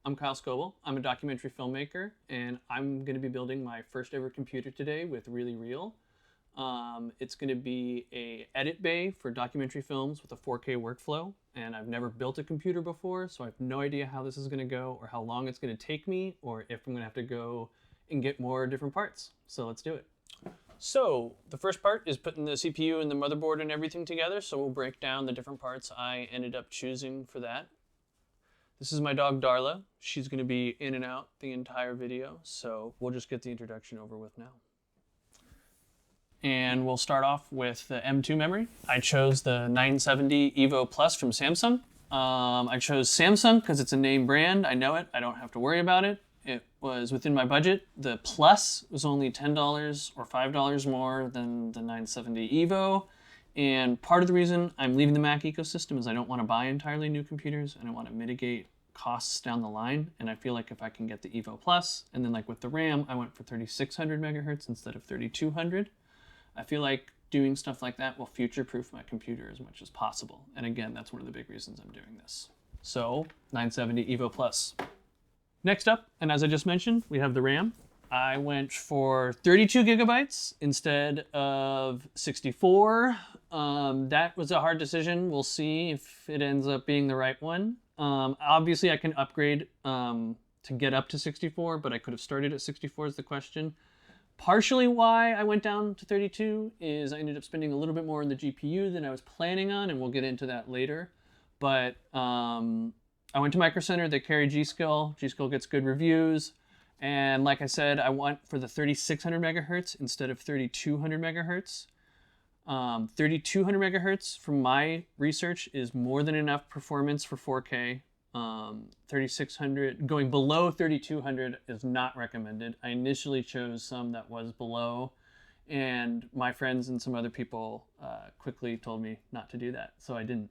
I'm Kyle Scoble. I'm a documentary filmmaker, and I'm going to be building my first ever computer today with Really Real. It's going to be a edit bay for documentary films with a 4K workflow, and I've never built a computer before, so I have no idea how this is going to go or how long it's going to take me or if I'm going to have to go and get more different parts. So let's do it. So the first part is putting the CPU and the motherboard and everything together, so we'll break down the different parts I ended up choosing for that. This is my dog Darla. She's going to be in and out the entire video, so we'll just get the introduction over with now. And we'll start off with the M2 memory. I chose the 970 Evo Plus from Samsung. I chose Samsung because it's a name brand. I know it. I don't have to worry about it. It was within my budget. The Plus was only $10 or $5 more than the 970 Evo. And part of the reason I'm leaving the Mac ecosystem is I don't want to buy entirely new computers and I want to mitigate costs down the line. And I feel like if I can get the Evo Plus, and then like with the RAM, I went for 3600 megahertz instead of 3200. I feel like doing stuff like that will future-proof my computer as much as possible. And again, that's one of the big reasons I'm doing this. So 970 Evo Plus. Next up, and as I just mentioned, we have the RAM. I went for 32 gigabytes instead of 64. That was a hard decision. We'll see if it ends up being the right one. Obviously, I can upgrade to get up to 64, but I could have started at 64 is the question. Partially why I went down to 32 is I ended up spending a little bit more on the GPU than I was planning on, and we'll get into that later. But I went to Micro Center. They carry G-Skill. G-Skill gets good reviews. And like I said, I went for the 3600 megahertz instead of 3200 megahertz. 3200 megahertz, from my research, is more than enough performance for 4K. 3600, going below 3200 is not recommended. I initially chose some that was below, and my friends and some other people quickly told me not to do that, so I didn't.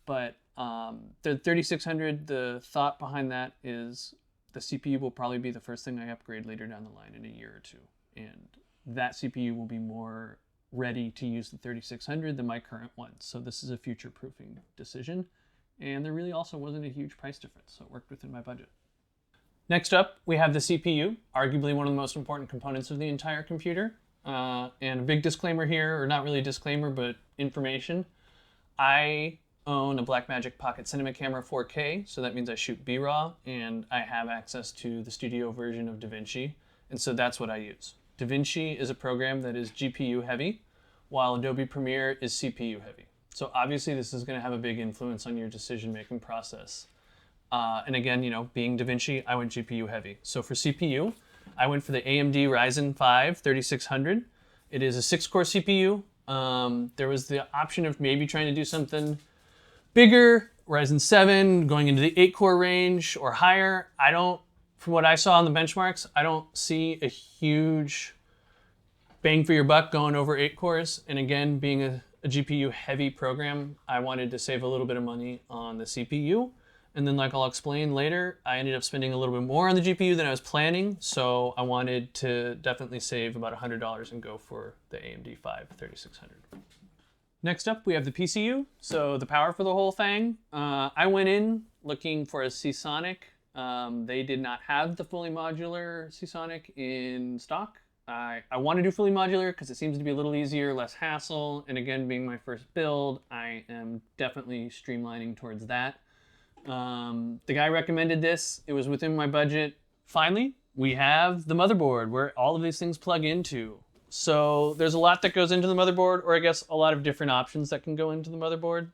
But the 3600, the thought behind that is the CPU will probably be the first thing I upgrade later down the line in a year or two, and that CPU will be more ready to use the 3600 than my current one, so this is a future-proofing decision. And there really also wasn't a huge price difference, so it worked within my budget. Next up, we have the CPU, arguably one of the most important components of the entire computer. And a big disclaimer here, or not really a disclaimer, but information. I own a Blackmagic Pocket Cinema Camera 4K, so that means I shoot B-RAW, and I have access to the studio version of DaVinci, and so that's what I use. DaVinci is a program that is GPU heavy, while Adobe Premiere is CPU heavy. So obviously this is going to have a big influence on your decision-making process. And again, you know, being DaVinci, I went GPU heavy. So for CPU, I went for the AMD Ryzen 5 3600. It is a 6-core CPU. There was the option of maybe trying to do something bigger, Ryzen 7, going into the 8-core range or higher. From what I saw on the benchmarks, I don't see a huge bang for your buck going over 8 cores. And again, being a GPU heavy program, I wanted to save a little bit of money on the CPU. And then like I'll explain later, I ended up spending a little bit more on the GPU than I was planning. So I wanted to definitely save about $100 and go for the AMD 5 3600. Next up, we have the PCU. So the power for the whole thing. I went in looking for a Seasonic. They did not have the fully modular Seasonic in stock. I want to do fully modular because it seems to be a little easier, less hassle, and again, being my first build, I am definitely streamlining towards that. The guy recommended this. It was within my budget. Finally, we have the motherboard where all of these things plug into. So there's a lot that goes into the motherboard, or I guess a lot of different options that can go into the motherboard.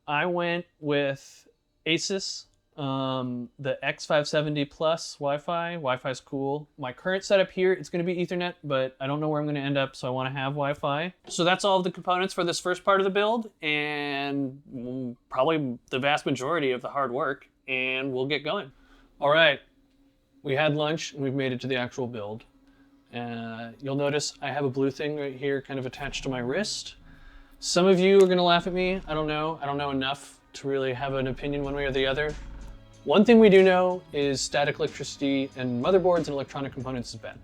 I went with ASUS. The X570 Plus Wi-Fi. Wi-Fi's cool. My current setup here, it's going to be Ethernet, but I don't know where I'm going to end up, so I want to have Wi-Fi. So that's all of the components for this first part of the build, and probably the vast majority of the hard work, and we'll get going. All right, we had lunch, and we've made it to the actual build. You'll notice I have a blue thing right here kind of attached to my wrist. Some of you are going to laugh at me. I don't know enough to really have an opinion one way or the other. One thing we do know is static electricity and motherboards and electronic components is bad.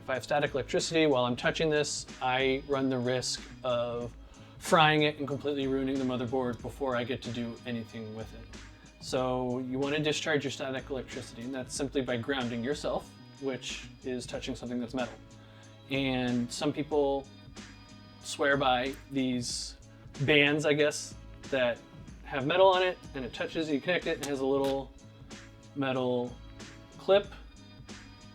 If I have static electricity while I'm touching this, I run the risk of frying it and completely ruining the motherboard before I get to do anything with it. So you want to discharge your static electricity, and that's simply by grounding yourself, which is touching something that's metal. And some people swear by these bands, I guess, that have metal on it, and it touches, you connect it, and it has a little metal clip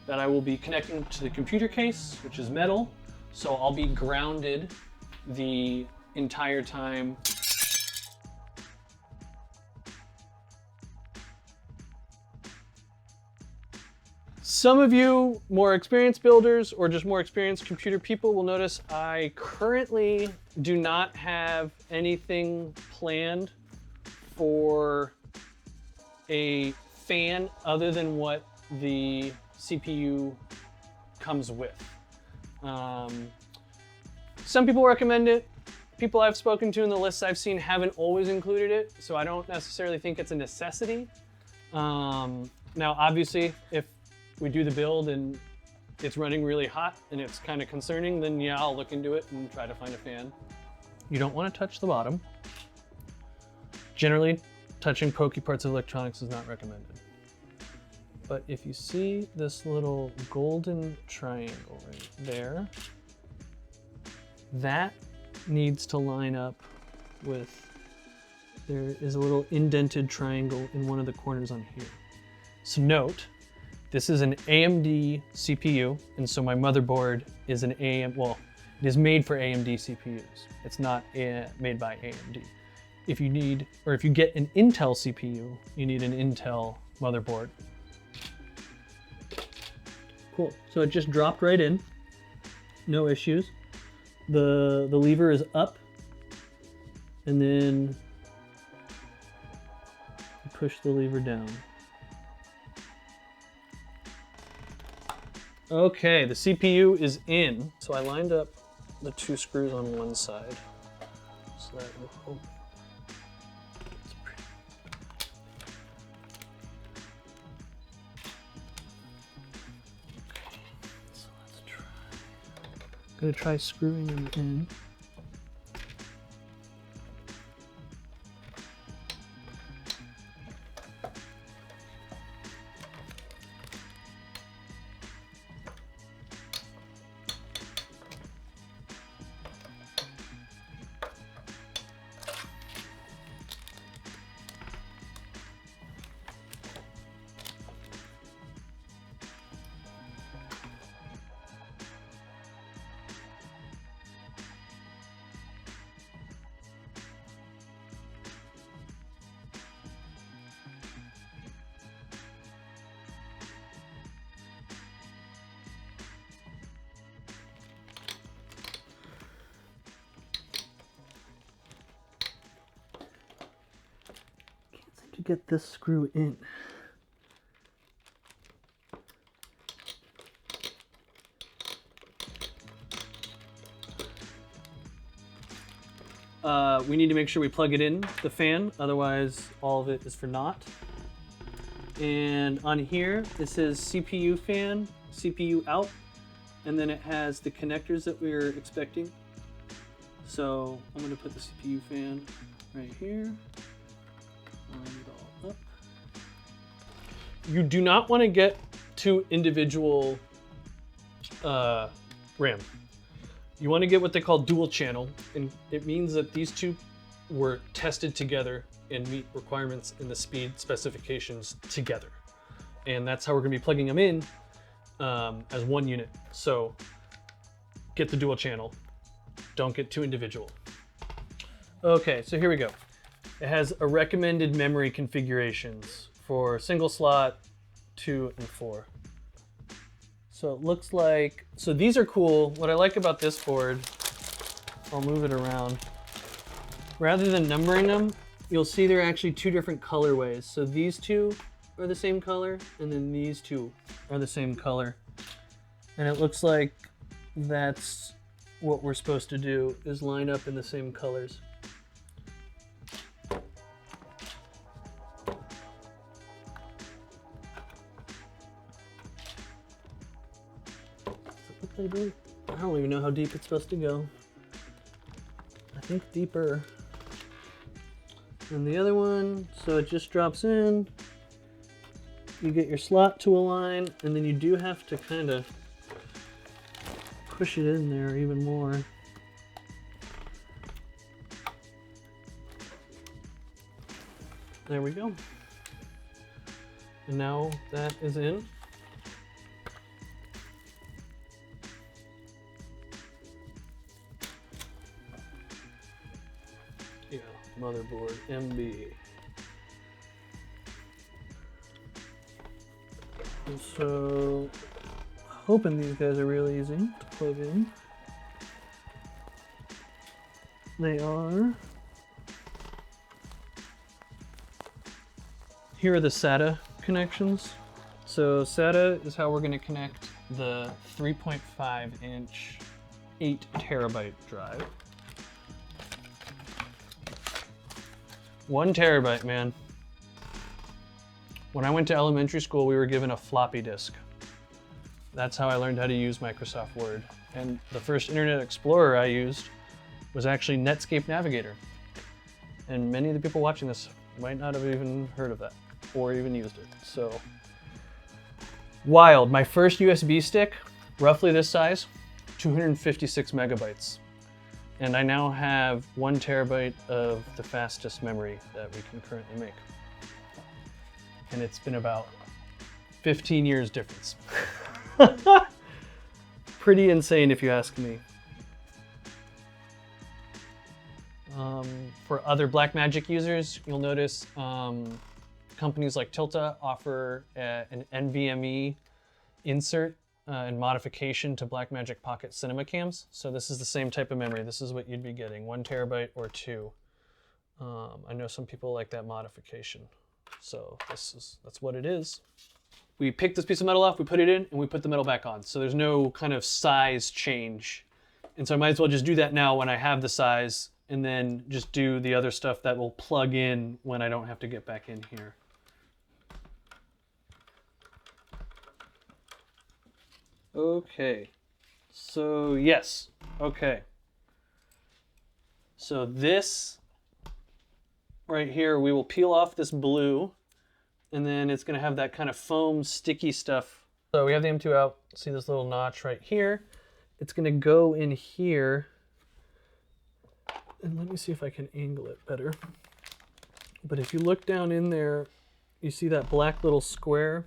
that I will be connecting to the computer case, which is metal. So I'll be grounded the entire time. Some of you more experienced builders or just more experienced computer people will notice I currently do not have anything planned for a fan other than what the CPU comes with. Some people recommend it. People I've spoken to in the lists I've seen haven't always included it, so I don't necessarily think it's a necessity. Now, obviously, if we do the build and it's running really hot and it's kind of concerning, then yeah, I'll look into it and try to find a fan. You don't want to touch the bottom. Generally, touching pokey parts of electronics is not recommended. But if you see this little golden triangle right there, that needs to line up with, there is a little indented triangle in one of the corners on here. So note, this is an AMD CPU, and so my motherboard is an it is made for AMD CPUs. It's not made by AMD. If you get an Intel CPU, you need an Intel motherboard. Cool, so it just dropped right in, no issues. The lever is up, and then you push the lever down. Okay, the CPU is in. So I lined up the two screws on one side. So that will hold. So let's try. I'm gonna try screwing them in. To get this screw in. We need to make sure we plug it in, the fan, otherwise all of it is for naught. And on here, it says CPU fan, CPU out, and then it has the connectors that we're expecting. So I'm gonna put the CPU fan right here. Line it all up. You do not want to get two individual RAM. You want to get what they call dual channel, and it means that these two were tested together and meet requirements in the speed specifications together. And that's how we're going to be plugging them in as one unit. So get the dual channel, don't get two individual. Okay, so here we go. It has a recommended memory configurations for single slot, 2 and 4. So it looks like, so these are cool. What I like about this board, I'll move it around. Rather than numbering them, you'll see they're actually two different colorways. So these two are the same color, and then these two are the same color. And it looks like that's what we're supposed to do, is line up in the same colors. I don't even know how deep it's supposed to go. I think deeper And the other one, so it just drops in. You get your slot to align, and then you do have to kind of push it in there even more. There we go. And now that is in. Yeah, motherboard MB. And so, hoping these guys are really easy to plug in. They are. Here are the SATA connections. So SATA is how we're going to connect the 3.5 inch 8 terabyte drive. 1 terabyte, man. When I went to elementary school, we were given a floppy disk. That's how I learned how to use Microsoft Word. And the first Internet Explorer I used was actually Netscape Navigator. And many of the people watching this might not have even heard of that or even used it. So, wild. My first USB stick, roughly this size, 256 megabytes. And I now have 1 terabyte of the fastest memory that we can currently make. And it's been about 15 years difference. Pretty insane if you ask me. For other Blackmagic users, you'll notice companies like Tilta offer an NvMe insert and modification to Blackmagic Pocket Cinema Cams. So this is the same type of memory. This is what you'd be getting, 1 terabyte or 2. I know some people like that modification. So that's what it is. We pick this piece of metal off, we put it in, and we put the metal back on. So there's no kind of size change. And so I might as well just do that now when I have the size, and then just do the other stuff that will plug in when I don't have to get back in here. Okay, so yes, okay. So this right here, we will peel off this blue, and then it's gonna have that kind of foam sticky stuff. So we have the M2 out, see this little notch right here. It's gonna go in here, and let me see if I can angle it better. But if you look down in there, you see that black little square,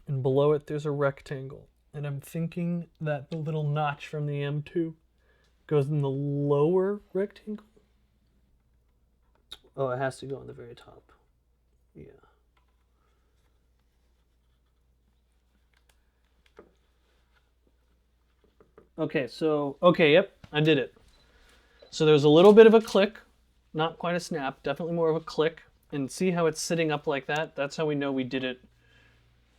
and below it there's a rectangle. And I'm thinking that the little notch from the M2 goes in the lower rectangle. Oh, it has to go on the very top. Yeah. Okay, so, okay, yep, I did it. So there's a little bit of a click, not quite a snap, definitely more of a click. And see how it's sitting up like that? That's how we know we did it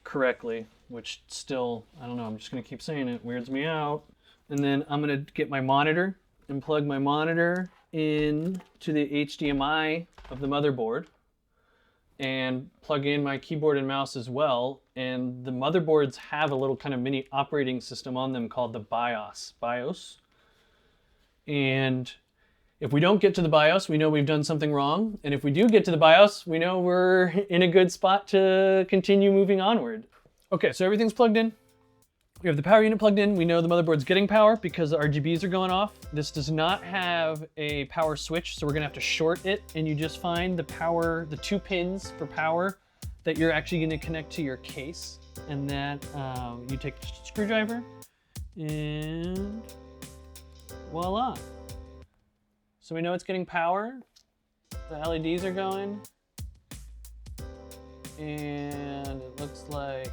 correctly, which still, I don't know, I'm just gonna keep saying it, weirds me out. And then I'm gonna get my monitor and plug my monitor in to the HDMI of the motherboard and plug in my keyboard and mouse as well. And the motherboards have a little kind of mini operating system on them called the BIOS. And if we don't get to the BIOS, we know we've done something wrong. And if we do get to the BIOS, we know we're in a good spot to continue moving onward. Okay, so everything's plugged in. We have the power unit plugged in. We know the motherboard's getting power because the RGBs are going off. This does not have a power switch, so we're gonna have to short it, and you just find the power, the 2 pins for power that you're actually gonna connect to your case. And that you take a screwdriver and voila. So we know it's getting power. The LEDs are going. And it looks like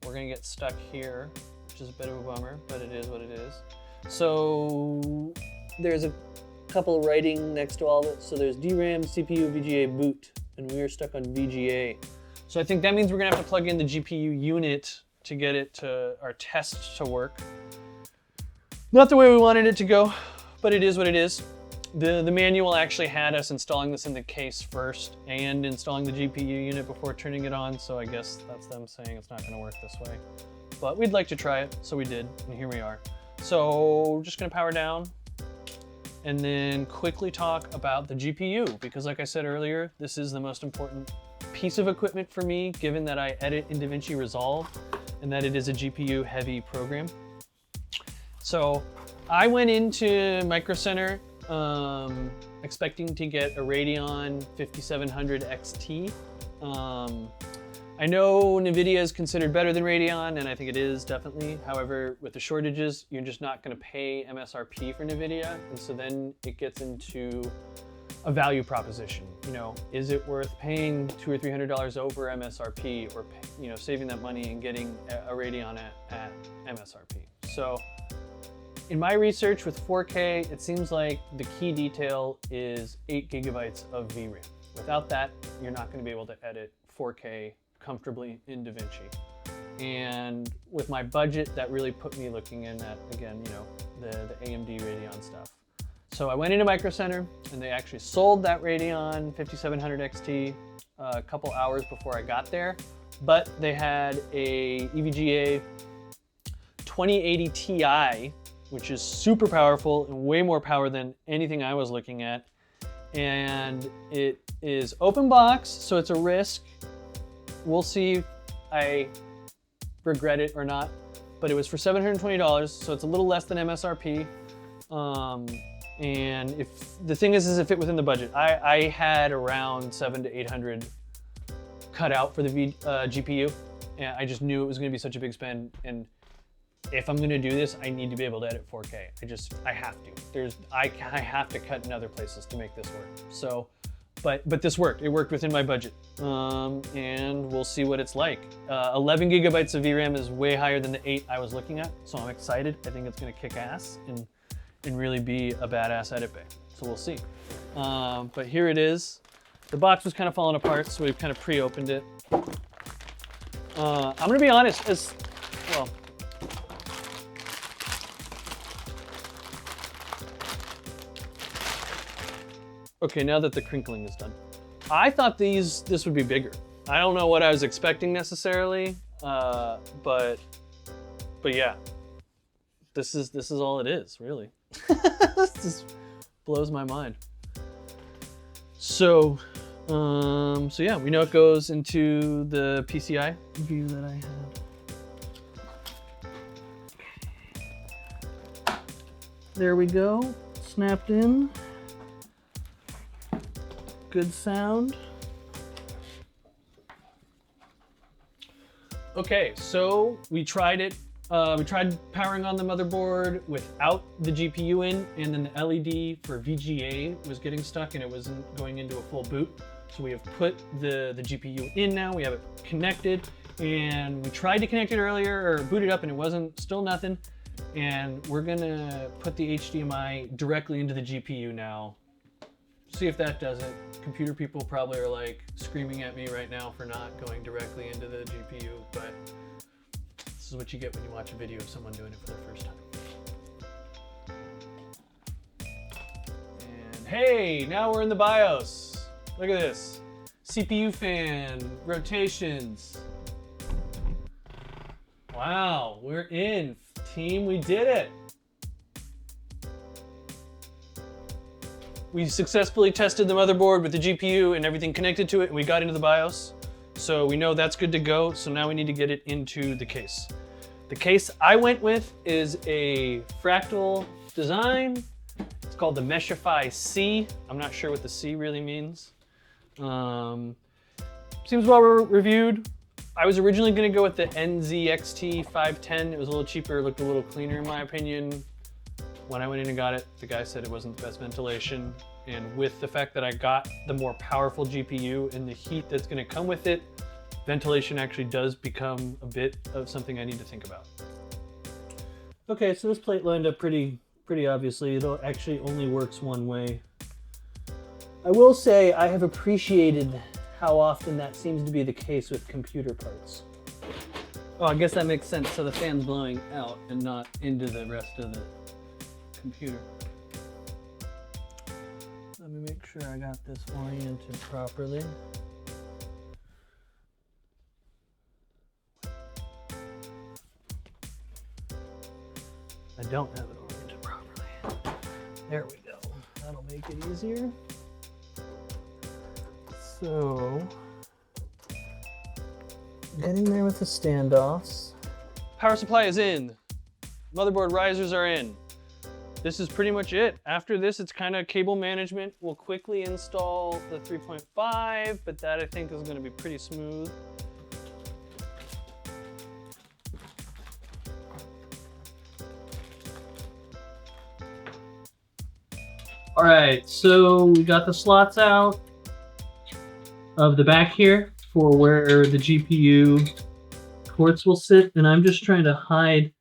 we're gonna get stuck here, which is a bit of a bummer, but it is what it is. So there's a couple of writing next to all of it. So there's DRAM, CPU, VGA, boot, and we are stuck on VGA. So I think that means we're gonna have to plug in the GPU unit to get it to our test to work. Not the way we wanted it to go, but it is what it is. The manual actually had us installing this in the case first and installing the GPU unit before turning it on, so I guess that's them saying it's not gonna work this way. But we'd like to try it, so we did, and here we are. So we're just gonna power down, and then quickly talk about the GPU, because like I said earlier, this is the most important piece of equipment for me, given that I edit in DaVinci Resolve and that it is a GPU heavy program. So I went into Micro Center expecting to get a Radeon 5700 XT. I know NVIDIA is considered better than Radeon, and I think it is, definitely. However, with the shortages, you're just not going to pay MSRP for NVIDIA, and so then it gets into a value proposition. You know, is it worth paying $200 or $300 over MSRP, or saving that money and getting a Radeon at MSRP? So, in my research with 4K, it seems like the key detail is 8 gigabytes of VRAM. Without that, you're not going to be able to edit 4K comfortably in DaVinci. And with my budget, that really put me looking in at, again, the AMD Radeon stuff. So I went into Micro Center, and they actually sold that Radeon 5700 XT a couple hours before I got there, but they had a EVGA 2080 Ti, which is super powerful and way more power than anything I was looking at. And it is open box, so it's a risk. We'll see if I regret it or not, but it was for $720, so it's a little less than MSRP. And if the thing is it fit within the budget. I had around 700 to 800 cut out for the GPU, and I just knew it was going to be such a big spend. And if I'm going to do this, I need to be able to edit 4K. I have to. I have to cut in other places to make this work. So, but this worked. It worked within my budget, and we'll see what it's like. 11 gigabytes of VRAM is way higher than the 8 I was looking at, so I'm excited. I think it's going to kick ass and really be a badass edit bay. So we'll see. But here it is. The box was kind of falling apart, so we've kind of pre-opened it. I'm going to be honest, well. Okay, now that the crinkling is done. I thought this would be bigger. I don't know what I was expecting necessarily, but yeah, this is all it is, really. This just blows my mind. So yeah, we know it goes into the PCI view that I had. There we go, snapped in. Good sound. Okay, so we tried it. We tried powering on the motherboard without the GPU in, and then the LED for VGA was getting stuck and it wasn't going into a full boot. So we have put the GPU in now. We have it connected, and we tried to connect it earlier or boot it up, and it wasn't, still nothing. And we're gonna put the HDMI directly into the GPU now. See if that does it. Computer people probably are like screaming at me right now for not going directly into the GPU, but this is what you get when you watch a video of someone doing it for the first time. And hey, now we're in the BIOS. Look at this. CPU fan, rotations. Wow, we're in, team, we did it. We successfully tested the motherboard with the GPU and everything connected to it, and we got into the BIOS. So we know that's good to go, so now we need to get it into the case. The case I went with is a Fractal Design. It's called the Meshify C. I'm not sure what the C really means. Seems well reviewed. I was originally gonna go with the NZXT 510. It was a little cheaper, looked a little cleaner in my opinion. When I went in and got it, the guy said it wasn't the best ventilation. And with the fact that I got the more powerful GPU and the heat that's gonna come with it, ventilation actually does become a bit of something I need to think about. Okay, so this plate lined up pretty obviously. It actually only works one way. I will say I have appreciated how often that seems to be the case with computer parts. Oh, I guess that makes sense. So the fan's blowing out and not into the rest of the computer. Let me make sure I got this oriented properly. I don't have it oriented properly. There we go. That'll make it easier. So, getting there with the standoffs. Power supply is in. Motherboard risers are in. This is pretty much it. After this, it's kind of cable management. We'll quickly install the 3.5, but that I think is gonna be pretty smooth. All right, so we got the slots out of the back here for where the GPU ports will sit, and I'm just trying to hide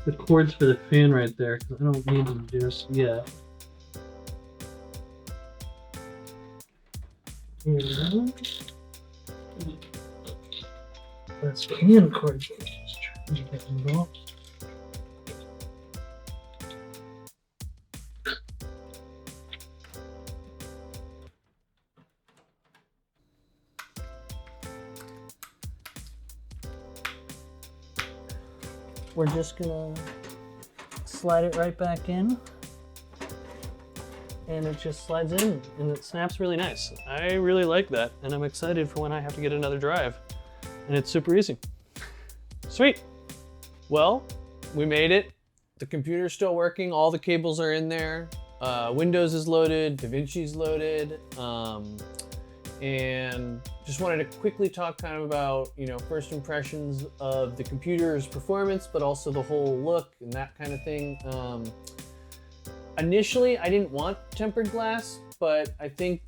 the cords for the fan right there because I don't need them just yet. And that's fan cords. Just trying to get them off. We're just gonna slide it right back in, and it just slides in and it snaps really nice. I really like that, and I'm excited for when I have to get another drive, and it's super easy. Sweet. Well, we made it. The computer's still working. All the cables are in there. Windows is loaded, DaVinci's loaded, and just wanted to quickly talk kind of about, you know, first impressions of the computer's performance, but also the whole look and that kind of thing. Initially, I didn't want tempered glass, but I think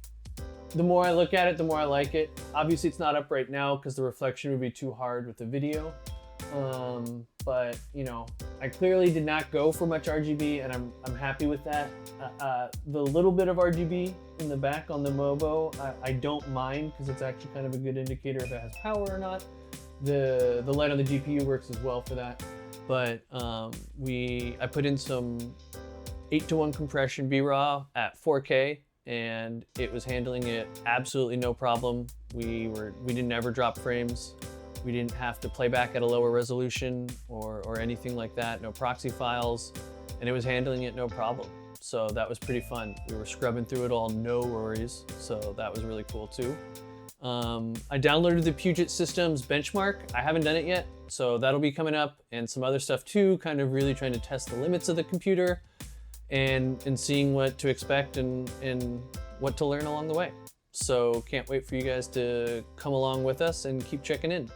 the more I look at it, the more I like it. Obviously, it's not up right now because the reflection would be too hard with the video. But you know, I clearly did not go for much RGB, and I'm happy with that. The little bit of RGB in the back on the Mobo, I don't mind because it's actually kind of a good indicator if it has power or not. The light on the GPU works as well for that. But I put in some 8:1 compression VRAW at 4K, and it was handling it absolutely no problem. We didn't ever drop frames. We didn't have to play back at a lower resolution or anything like that, no proxy files, and it was handling it no problem. So that was pretty fun. We were scrubbing through it all, no worries. So that was really cool too. I downloaded the Puget Systems benchmark. I haven't done it yet, so that'll be coming up, and some other stuff too, kind of really trying to test the limits of the computer and seeing what to expect and what to learn along the way. So can't wait for you guys to come along with us and keep checking in.